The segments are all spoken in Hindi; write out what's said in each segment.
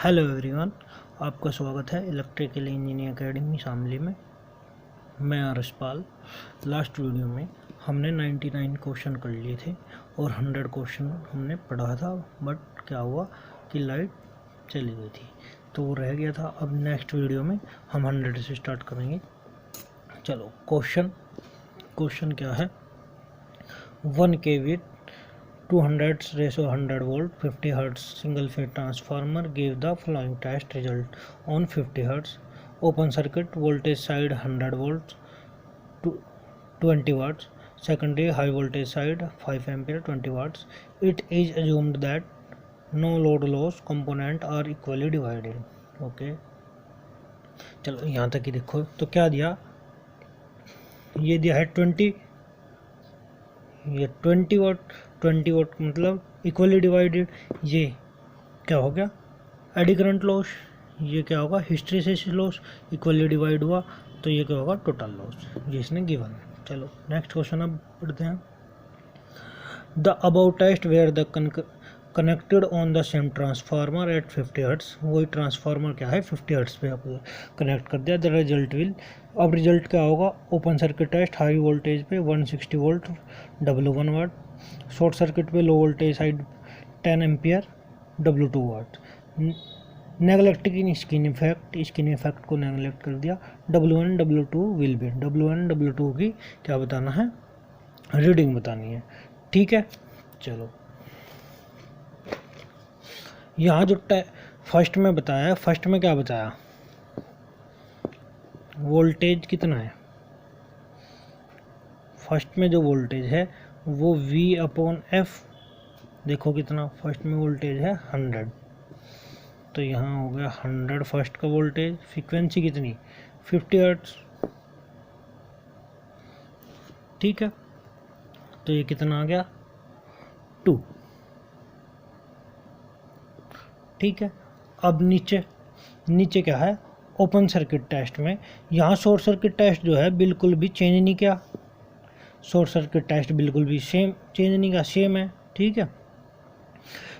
हेलो एवरीवन, आपका स्वागत है इलेक्ट्रिकल इंजीनियरिंग एकेडमी शामली में। मैं आरसपाल। लास्ट वीडियो में हमने 99 क्वेश्चन कर लिए थे और 100 क्वेश्चन हमने पढ़ा था, बट क्या हुआ कि लाइट चली गई थी तो वो रह गया था। अब नेक्स्ट वीडियो में हम 100 से स्टार्ट करेंगे। चलो, क्वेश्चन क्या है। 1 kV 200 ratio 100 volt 50 hertz single phase transformer gave the following test result on 50 hertz open circuit voltage side 100 volts to 20 watts, secondary high voltage side 5 ampere 20 watts. It is assumed that no load loss component are equally divided. Okay, चलो यहाँ तक ही देखो। तो क्या दिया, ये दिया है 20, ये 20 वाट। 20 वाट मतलब इक्वली डिवाइडेड। ये क्या हो गया, एडी करंट लॉस। ये क्या होगा, हिस्टैरिसीस लॉस। इक्वली डिवाइड हुआ तो ये क्या होगा, टोटल लॉस। ये इसने गिवन है। चलो नेक्स्ट क्वेश्चन अब पढ़ते हैं। The above test were the connected on the same transformer at 50 hertz. वही ट्रांसफार्मर क्या है 50 हर्ट्स पे आप कनेक्ट कर दिया। द रिजल्ट विल, अब रिजल्ट क्या होगा, open circuit test high voltage पे 160 volt W1 watt, short circuit पे low voltage side 10 ampere W2 watt. Neglecting skin effect को नेगलेक्ट कर दिया। W1 W2 will be, W1 W2 की क्या बताना है, रीडिंग बतानी है। ठीक है, चलो यहाँ जो फर्स्ट में बताया, फर्स्ट में क्या बताया, वोल्टेज कितना है। फर्स्ट में जो वोल्टेज है वो V/F, देखो कितना, फर्स्ट में वोल्टेज है 100, तो यहाँ हो गया 100 फर्स्ट का वोल्टेज। फ्रीक्वेंसी कितनी, 50 हर्ट्ज। ठीक है, तो ये कितना आ गया, 2। ठीक है, अब नीचे क्या है, ओपन सर्किट टेस्ट में यहाँ शॉर्ट सर्किट टेस्ट जो है बिल्कुल भी चेंज नहीं किया। शॉर्ट सर्किट टेस्ट बिल्कुल भी चेंज नहीं किया, सेम है। ठीक है,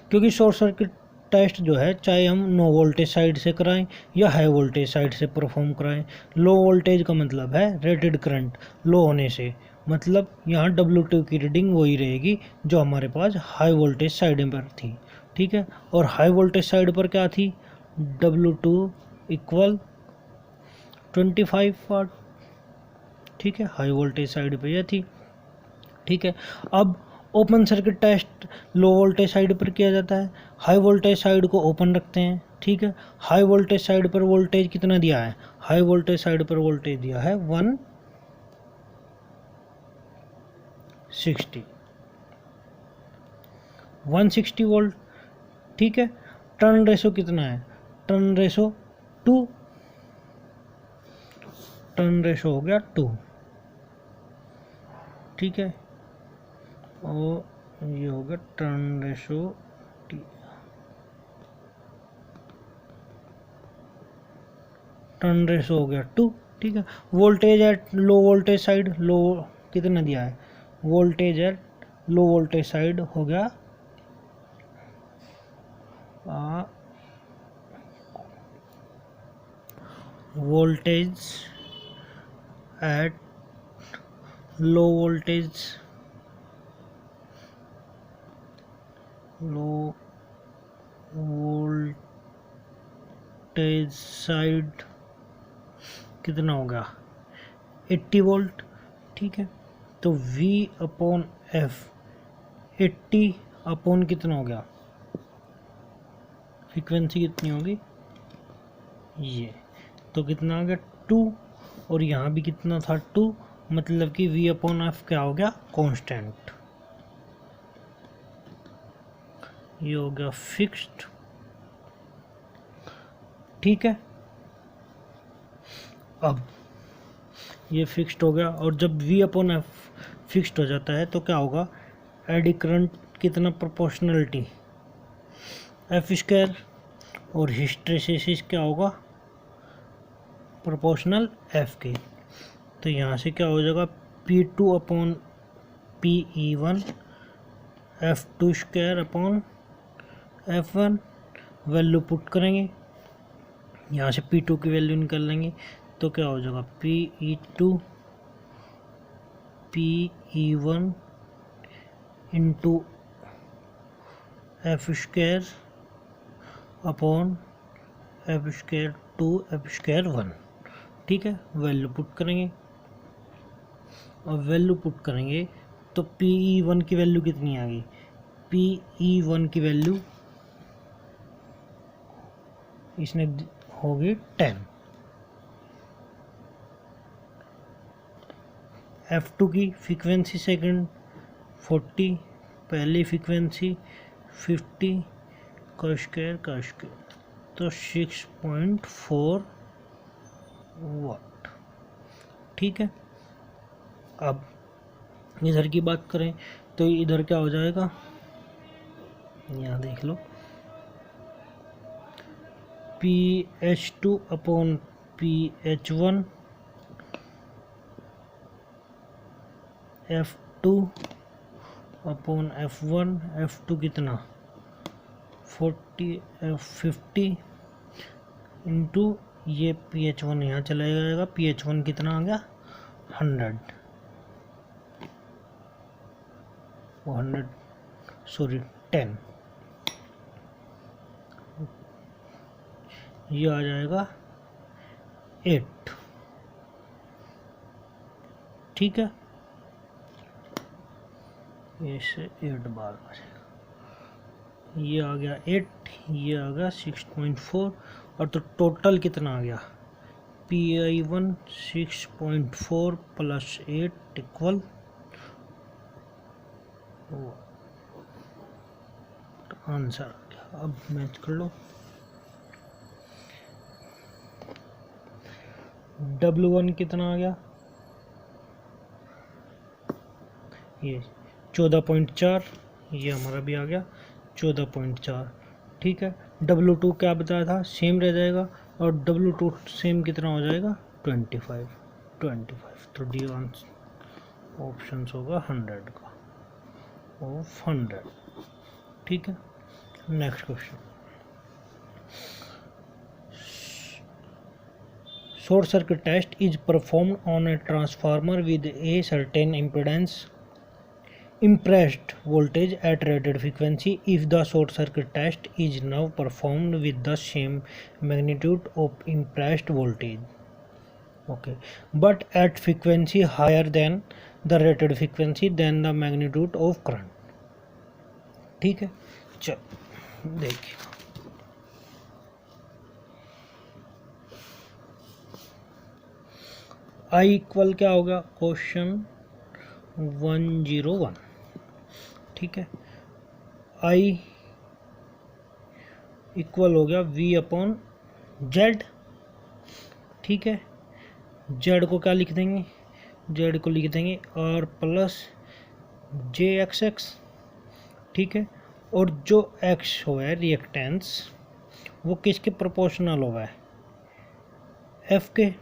क्योंकि शॉर्ट सर्किट टेस्ट जो है चाहे हम नो वोल्टेज साइड से कराएं या हाई वोल्टेज साइड से परफॉर्म कराएं, लो वोल्टेज का मतलब है रेटेड करंट लो होने से, मतलब यहाँ W2 की रीडिंग वही रहेगी जो हमारे पास हाई वोल्टेज साइड पर थी। ठीक है, और हाई वोल्टेज साइड पर क्या थी, W2 इक्वल 25 वाट। ठीक है, हाई वोल्टेज साइड पे यह थी। ठीक है, अब open circuit test low voltage side पर किया जाता है, हाई वोल्टेज साइड को ओपन रखते हैं। ठीक है, हाई वोल्टेज साइड पर वोल्टेज कितना दिया है, हाई वोल्टेज साइड पर वोल्टेज दिया है 160 वोल्ट। ठीक है, टर्न रेशो कितना है, टर्न रेशो 2, टर्न रेशो हो गया 2। ठीक है, और ये हो गया turn ratio T, turn ratio हो गया 2। ठीक है, voltage at low voltage side, low कितना दिया है, voltage at low voltage side हो गया voltage at low voltage side कितना हो गया 80 वोल्ट। ठीक है, तो V/F 80 अपॉन कितना हो गया, फ्रीक्वेंसी कितनी होगी, ये तो कितना आ गया 2, और यहाँ भी कितना था 2, मतलब कि V/F क्या हो गया, कांस्टेंट। ये हो गया फिक्स्ड। ठीक है, अब ये फिक्स्ड हो गया, और जब V/F फिक्स्ड हो जाता है तो क्या होगा, एडी करंट कितना, प्रोपोर्शनलिटी F², और हिस्टैरिसीस क्या होगा, प्रोपोर्शनल F के। तो यहाँ से क्या हो जाएगा, P2/PE1 F2² upon F1 value put करेंगे, यहाँ से P2 की वैल्यू निकाल लेंगे तो क्या हो जाएगा PE2 PE1 into F square upon F square 2 F square 1। ठीक है, वैल्यू पुट करेंगे। और वैल्यू पुट करेंगे तो PE1 की वैल्यू कितनी आ गई, PE1 की वैल्यू इसने होगी 10। F2 की फ्रीक्वेंसी सेकंड 40, पहली फ्रीक्वेंसी 50 का स्क्वायर तो 6.4 वाट। ठीक है, अब इधर की बात करें तो इधर क्या हो जाएगा, यहाँ देख लो PH2 upon PH1 F2 upon F1, F2 कितना 40 50 इंटू ये PH1 यहाँ चला जाएगा, PH1 कितना आ गया 100, वो 100 सॉरी 10, ये आ जाएगा 8। ठीक है, इससे 8 बार आ जाएगा, ये आ गया 8, ये आ गया 6.4, और तो टोटल कितना आ गया PI1 6.4 प्लस 8 इक्वल आंसर आ गया। अब मैच कर लो, W1 कितना आ गया, ये 14.4, ये हमारा भी आ गया 14.4। ठीक है, W2 क्या बताया था, सेम रह जाएगा, और W2 सेम कितना हो जाएगा 25। तो डी ऑप्शन होगा 100 का, ऑफ 100। ठीक है, next question, short circuit test is performed on a transformer with a certain impressed voltage at rated frequency. If the short circuit test is now performed with the same magnitude of impressed voltage, okay, but at frequency higher than the rated frequency, then the magnitude of current. ठीक है, चलो देखिए, I इक्वल क्या होगा, क्वेश्चन 101। ठीक है, I इक्वल हो गया V अपॉन Z। ठीक है, Z को क्या लिख देंगे, Z को लिख देंगे R प्लस JXX। ठीक है, और जो X हो है रिएक्टेंस, वो किसके प्रोपोर्शनल हुआ है, F के।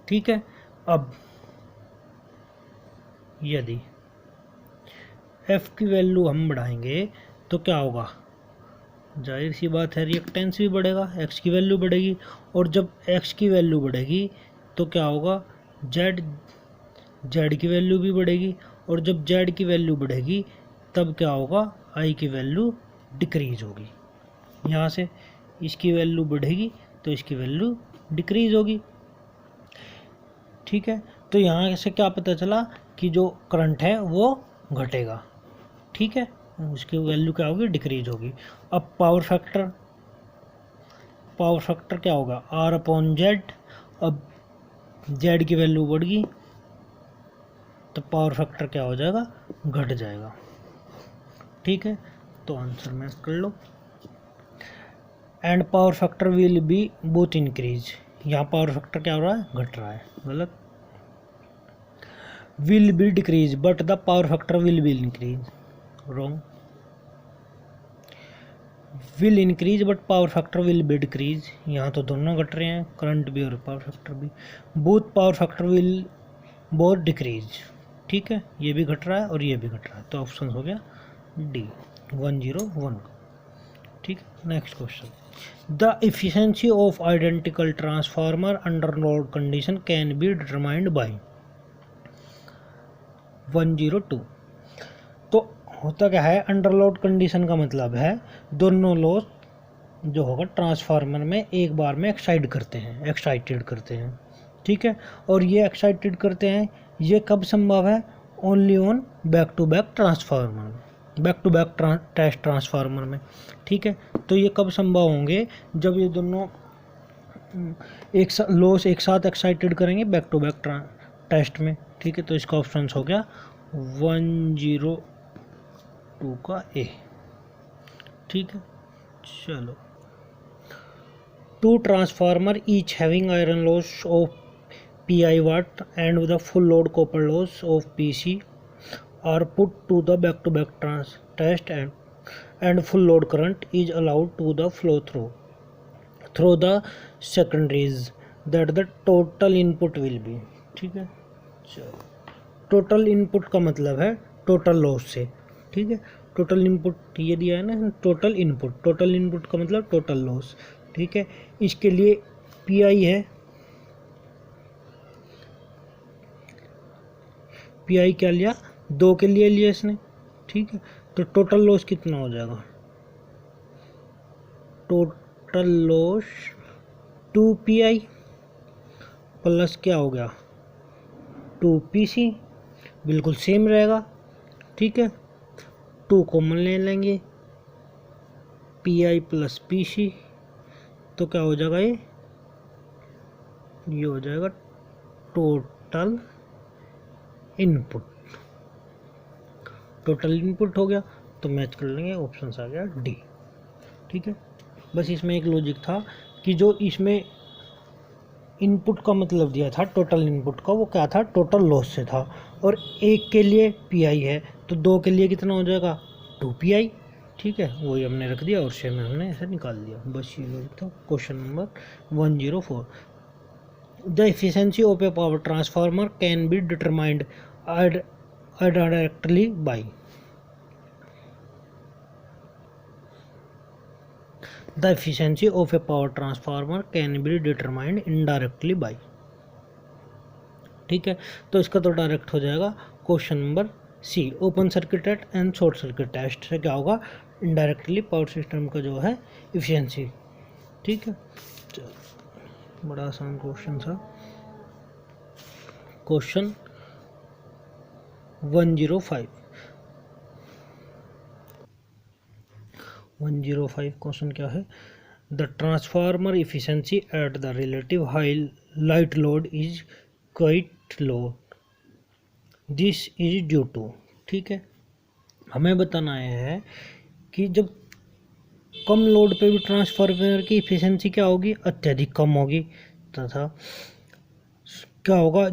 ठीक है, अब यदि F की वैल्यू हम बढ़ाएंगे तो क्या होगा, जाहिर सी बात है रिएक्टेंस भी बढ़ेगा, X की वैल्यू बढ़ेगी, और जब X की वैल्यू बढ़ेगी तो क्या होगा, Z की वैल्यू भी बढ़ेगी, और जब Z की वैल्यू बढ़ेगी तब क्या होगा, I की वैल्यू डिक्रीज होगी। यहाँ से इसकी वैल्यू बढ़ेगी तो इसकी वैल्यू डिक्रीज होगी। ठीक है, तो यहाँ से क्या पता चला कि जो करंट है वो घटेगा। ठीक है, उसकी वैल्यू क्या होगी, डिक्रीज होगी। अब पावर फैक्टर क्या होगा, R अपॉन Z। अब Z की वैल्यू बढ़ गई तो पावर फैक्टर क्या हो जाएगा, घट जाएगा। ठीक है, तो आंसर मैच कर लो, and power factor will be both increase. यहाँ पावर फैक्टर क्या हो रहा है, घट रहा है, गलत। Will be decrease but the power factor will be increase, wrong. Will increase but power factor will be decrease, यहाँ तो दोनों घट रहे हैं, करंट भी और पावर फैक्टर भी। Both power factor will both decrease. ठीक है, ये भी घट रहा है और ये भी घट रहा है, तो ऑप्शन हो गया डी। 101 का। ठीक है, next question. The efficiency of identical transformer under load condition can be determined by 102। तो होता क्या है, अंडर लोड कंडीशन का मतलब है दोनों लोड जो होगा ट्रांसफार्मर में एक बार में एक्साइटेड करते हैं। ठीक है, और ये एक्साइटेड करते हैं, ये कब संभव है? Only on back to back transformer, back to back test transformer में। ठीक है, तो ये कब संभव होंगे? जब ये दोनों लोस एक साथ एक्साइटेड करेंगे बैक टू बैक टेस्ट में। ठीक है, तो इसका ऑप्शन हो गया 102 का ए। ठीक है, चलो। Two transformer each having iron loss of PI watt and the full load copper loss of PC are put to the back to back test and full load current is allowed to the flow through the secondaries that the total input will be। ठीक है, चलो। टोटल इनपुट का मतलब है टोटल लॉस से। ठीक है, टोटल इनपुट ये दिया है ना, टोटल इनपुट का मतलब टोटल लॉस। ठीक है, इसके लिए PI है, PI क्या लिया? 2 के लिए लिया इसने। ठीक है, तो टोटल लॉस कितना हो जाएगा? टोटल लॉस 2PI प्लस क्या हो गया 2PC, बिल्कुल सेम रहेगा। ठीक है, 2 कॉमन ले लेंगे, PI प्लस PC, तो क्या हो जाएगा? ये हो जाएगा टोटल इनपुट। टोटल इनपुट हो गया तो मैच कर लेंगे, ऑप्शन आ गया डी। ठीक है, बस इसमें एक लॉजिक था कि जो इसमें इनपुट का मतलब दिया था टोटल इनपुट का, वो क्या था? टोटल लॉस से था। और एक के लिए PI है तो 2 के लिए कितना हो जाएगा? 2PI। ठीक है, वही हमने रख दिया और से में हमने ऐसे निकाल दिया। बस ये लॉजिक था। Question number 104। The efficiency of a power transformer can be determined indirectly by the efficiency of a power transformer can be determined indirectly by। ठीक है, तो इसका तो डायरेक्ट हो जाएगा question number C, open circuit and short circuit test से क्या होगा? इनडायरेक्टली पावर सिस्टम का जो है एफिशिएंसी। ठीक है, बड़ा आसान क्वेश्चन था। क्वेश्चन 105 क्वेश्चन क्या है? The transformer efficiency at the relative high light load is quite low, this is due to. ठीक है, हमें बताना है कि जब कम लोड पे भी ट्रांसफार्मर की एफिशिएंसी क्या होगी? अत्यधिक कम होगी, तथा क्या होगा?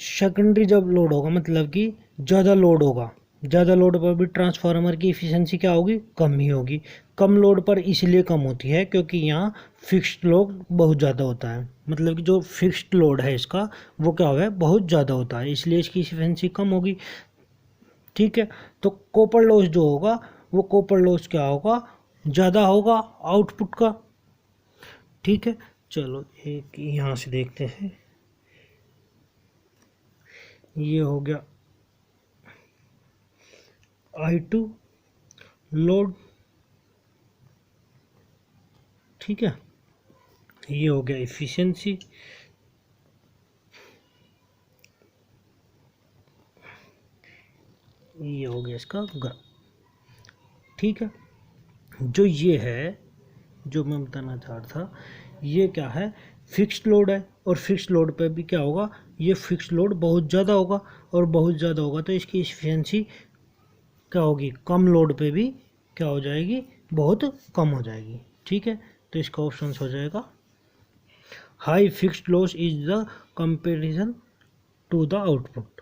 सेकेंडरी जब लोड होगा, मतलब कि ज़्यादा लोड होगा, ज़्यादा लोड पर भी ट्रांसफार्मर की एफिशिएंसी क्या होगी? कम ही होगी। कम लोड पर इसलिए कम होती है क्योंकि यहाँ फिक्स्ड लोड बहुत ज़्यादा होता है, मतलब कि जो फिक्स्ड लोड है इसका वो क्या होगा? बहुत ज़्यादा होता है, इसलिए इसकी एफिशिएंसी कम होगी। ठीक है, तो कॉपर लॉस जो होगा वो कॉपर लॉस क्या होगा? ज़्यादा होगा आउटपुट का। ठीक है, चलो एक यहाँ से देखते हैं। ये हो गया I2 लोड। ठीक है, ये हो गया एफिशिएंसी। ये हो गया इसका ग्राफ। ठीक है, जो ये है, जो मैं बताना चाह रहा था, ये क्या है? फिक्स्ड लोड है, और फिक्स्ड लोड पे भी क्या होगा? ये फिक्स्ड लोड बहुत ज़्यादा होगा, और बहुत ज़्यादा होगा तो इसकी एफिशिएंसी क्या होगी? कम लोड पे भी क्या हो जाएगी? बहुत कम हो जाएगी। ठीक है, तो इसका ऑप्शन हो जाएगा high fixed loss is the comparison to the output.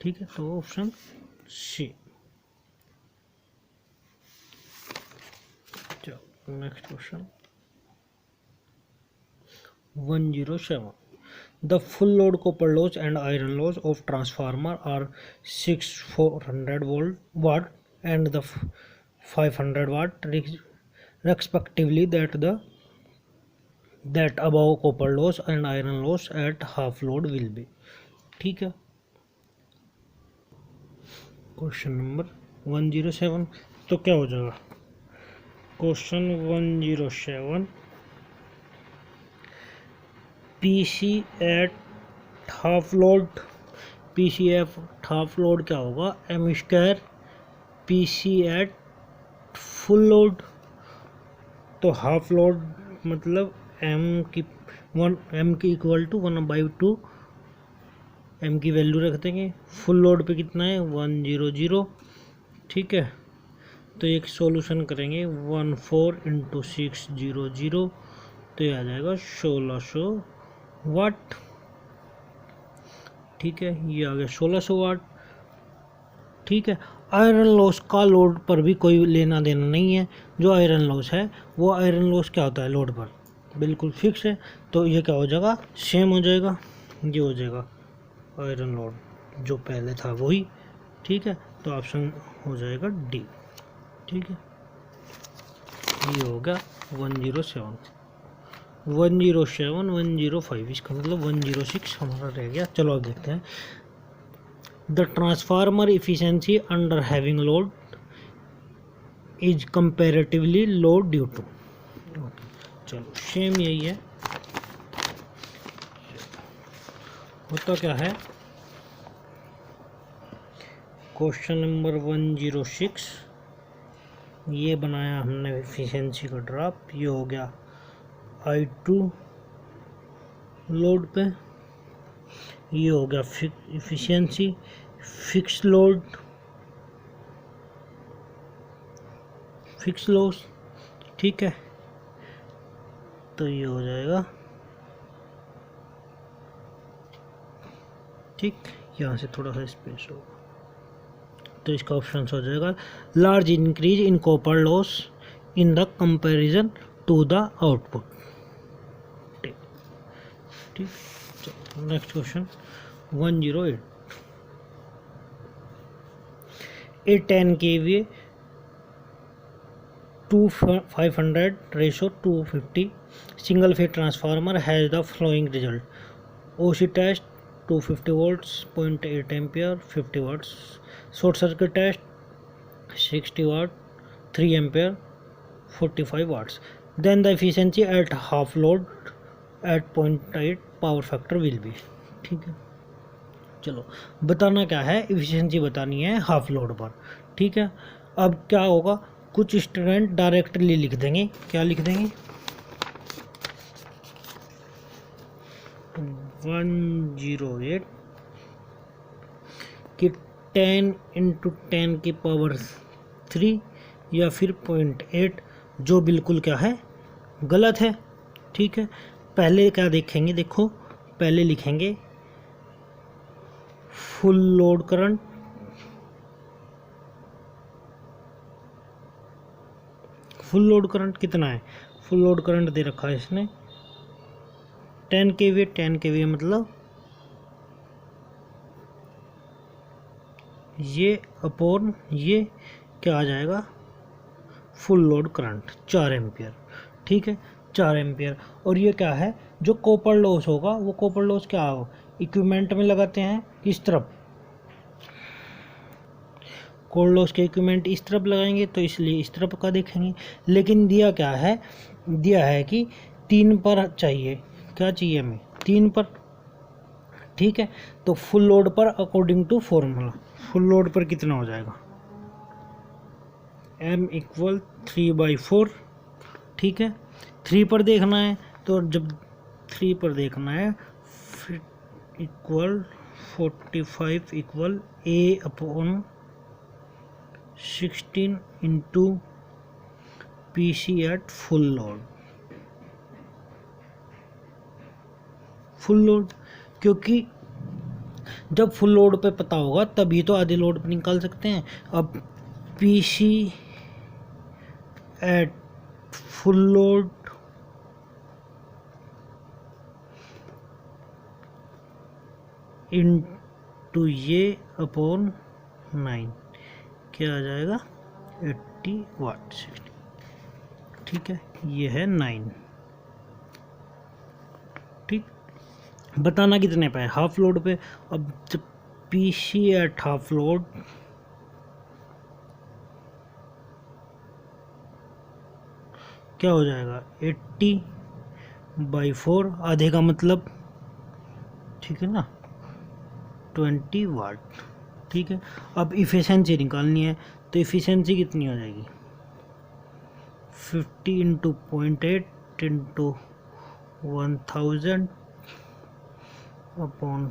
ठीक है, तो option C. Next question 107। The full load copper loss and iron loss of transformer are 6400 watt and the 500 watt respectively that above copper loss and iron loss at half load will be। ठीक है। क्वेश्चन नंबर 107 तो क्या हो जाएगा? Question 107 PC at half load, PC at half load क्या होगा? M square PC at full load. तो हाफ लोड मतलब एम की इक्वल टू 1/2 एम की वैल्यू रख देंगे। फुल लोड पे कितना है? 100। ठीक है, तो एक सॉल्यूशन करेंगे 14 × 600 तो ये आ जाएगा 1600 वाट। ठीक है, ये आ गया 1600 वाट। ठीक है, आयरन लॉस का लोड पर भी कोई लेना देना नहीं है। जो आयरन लॉस है वो आयरन लॉस क्या होता है लोड पर बिल्कुल फिक्स है, तो ये क्या हो जाएगा? सेम हो जाएगा। ये हो जाएगा आयरन लोड जो पहले था वही। ठीक है, तो ऑप्शन हो जाएगा डी। ठीक है, ये हो गया 107 105। इसका मतलब 106 हमारा रह गया। चलो अब देखते हैं। The transformer efficiency under having load is comparatively low due to. चलो सेम यही है। होता क्या है? क्वेश्चन नंबर 106 ये बनाया हमने एफिशिएंसी का ड्राफ। ये हो गया I2 लोड पे, ये हो गया efficiency fix load fix loss. ठीक है, तो ये हो जाएगा। ठीक, यहाँ से थोड़ा सा स्पेस होगा तो इसका ऑप्शन हो जाएगा large increase in copper loss in the comparison to the output. ठीक, next question 108 a 10 kVA 2/500/250 single phase transformer has the following result: OC test 250 volts 0.8 ampere 50 watts, short circuit test 60 watt 3 ampere 45 watts, then the efficiency at half load at 0.8 power factor will be। ठीक है, चलो बताना क्या है? एफिशिएंसी बतानी है हाफ लोड पर। ठीक है, अब क्या होगा? कुछ स्टूडेंट डायरेक्टली लिख देंगे। क्या लिख देंगे? 108 कि 10 × 10 की पावर 3 या फिर 0.8, जो बिल्कुल क्या है? गलत है। ठीक है, पहले क्या देखेंगे? देखो पहले लिखेंगे full load current, full load current कितना है? फुल लोड करंट दे रखा है इसने 10 kVA। 10 kVA मतलब ये अपॉन ये क्या आ जाएगा? Full load current 4 ampere. ठीक है, 4 एम्पियर। और ये क्या है? जो कॉपर लॉस होगा वो कॉपर लॉस क्या होगा? इक्विपमेंट में लगाते हैं किस तरफ? कोर लॉस के इक्विपमेंट इस तरफ लगाएंगे तो इसलिए इस तरफ का देखेंगे। लेकिन दिया क्या है? दिया है कि 3 पर चाहिए। क्या चाहिए हमें? 3 पर। ठीक है, तो फुल लोड पर according to formula full load पर कितना हो जाएगा? M = 3/4। ठीक है, 3 पर देखना है तो जब 3 पर देखना है फिर equal 45 = A/16 × PC eight full load. Full load क्योंकि जब फुल लोड पे पता होगा तभी तो आधे लोड पे निकाल सकते हैं। अब PC eight full load into ये अपॉन 9 क्या आ जाएगा 80 वाट 60, ठीक है, ये है 9, ठीक। बताना कितने पे है, हाफ लोड पे। अब जब पीसी एट हाफ लोड क्या हो जाएगा 80/4, आधे का मतलब, ठीक है ना, 20 वाट, ठीक है। अब इफ़िशेंसी निकालनी है, तो इफ़िशेंसी कितनी हो जाएगी 50 into 0.8 into 1000 upon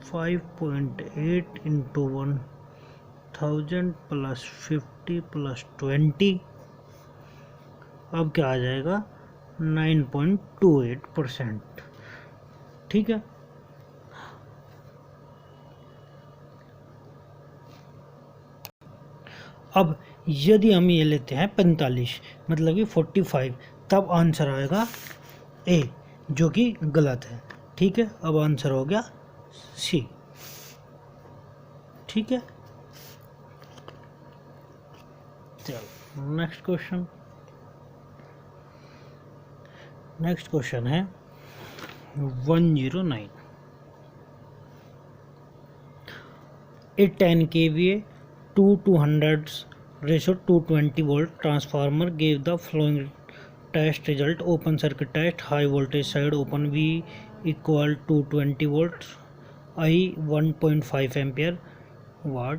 5.8 into 1000 plus 50 plus 20, अब क्या आ जाएगा 9.28%, ठीक है। अब यदि हम ये लेते हैं 45 मतलब कि 45, तब आंसर आएगा ए, जो कि गलत है, ठीक है। अब आंसर हो गया सी, ठीक है। चलो नेक्स्ट क्वेश्चन है 109। A 10 kVA 200 ratio 220 volt transformer gave the following test result: open circuit test, high voltage side open, V equal to 20 volts, I 1.5 ampere watt,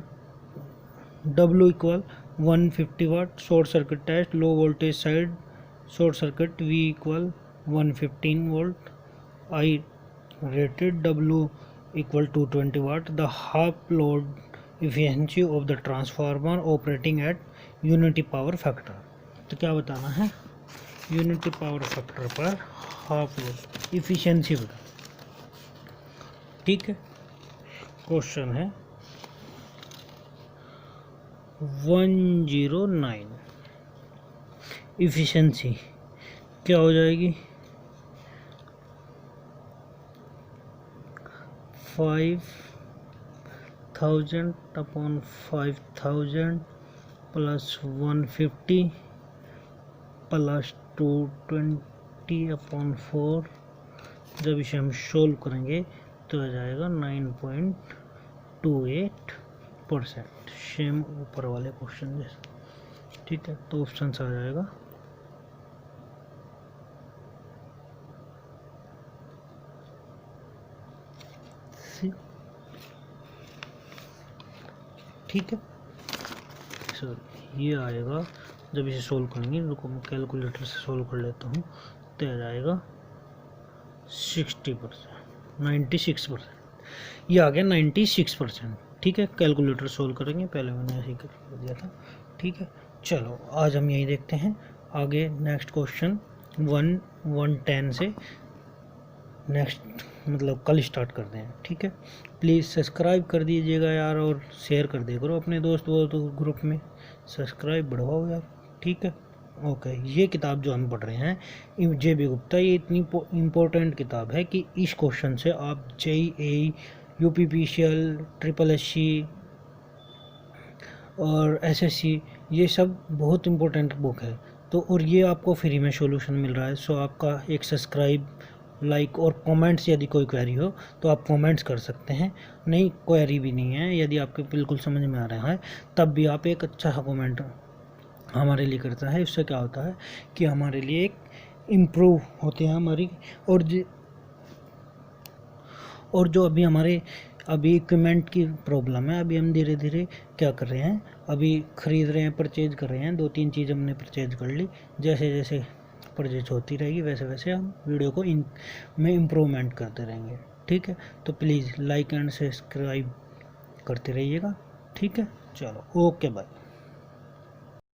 W equal 150 watt. Short circuit test, low voltage side short circuit, V equal 115 volt, I rated, W equal to 20 watt. The half load efficiency of the transformer operating at unity power factor. तो क्या बताना है, यूनिटी पावर फैक्टर पर हाफ लोड इफिशियंसी बता, ठीक है। क्वेश्चन है 109, इफिशियंसी क्या हो जाएगी 5000 अपॉन 5000 प्लस 150 प्लस 220 अपॉन 4, जब इसे हम सोल्व करेंगे तो आ जाएगा 9.28%, सेम ऊपर वाले क्वेश्चन जैसे, ठीक है। तो ऑप्शन आ जाएगा सी, ठीक है। सर ये आएगा, जब इसे सोल्व करेंगे, रुको मैं कैलकुलेटर से सोल्व कर लेता हूँ, तो आ जाएगा 60%, 96%, ये आ गया 96%, ठीक है। कैलकुलेटर सोल्व करेंगे, पहले मैंने ऐसे ही कर दिया था, ठीक है। चलो आज हम यही देखते हैं, आगे नेक्स्ट क्वेश्चन 110 से नेक्स्ट मतलब कल स्टार्ट करते हैं, ठीक है। प्लीज़ सब्सक्राइब कर दीजिएगा यार, और शेयर कर दिया करो अपने दोस्त ग्रुप में, सब्सक्राइब बढ़वाओ यार, ठीक है। ओके, ये किताब जो हम पढ़ रहे हैं JB गुप्ता, ये इतनी इम्पोर्टेंट किताब है कि इस क्वेश्चन से आप JEE, UPPCL, SSC और SSC, ये सब बहुत इम्पोर्टेंट बुक है। तो और ये आपको फ्री में सॉल्यूशन मिल रहा है। सो आपका एक सब्सक्राइब, लाइक और कमेंट्स, यदि कोई क्वेरी हो तो आप कमेंट्स कर सकते हैं, नहीं क्वेरी भी नहीं है, यदि आपके बिल्कुल समझ में आ रहा है तब भी आप एक अच्छा सा कमेंट हमारे लिए करता है। इससे क्या होता है कि हमारे लिए एक इम्प्रूव होती है हमारी, और जो अभी हमारे अभी इक्विपमेंट की प्रॉब्लम है, अभी हम धीरे धीरे क्या कर रहे हैं, अभी ख़रीद रहे हैं, परचेज कर रहे हैं, 2-3 चीज़ हमने परचेज कर ली, जैसे जैसे परचेज होती रहेगी वैसे वैसे हम वीडियो को में इम्प्रूवमेंट करते रहेंगे, ठीक है। तो प्लीज़ लाइक एंड सब्सक्राइब करते रहिएगा, ठीक है। चलो ओके बाय।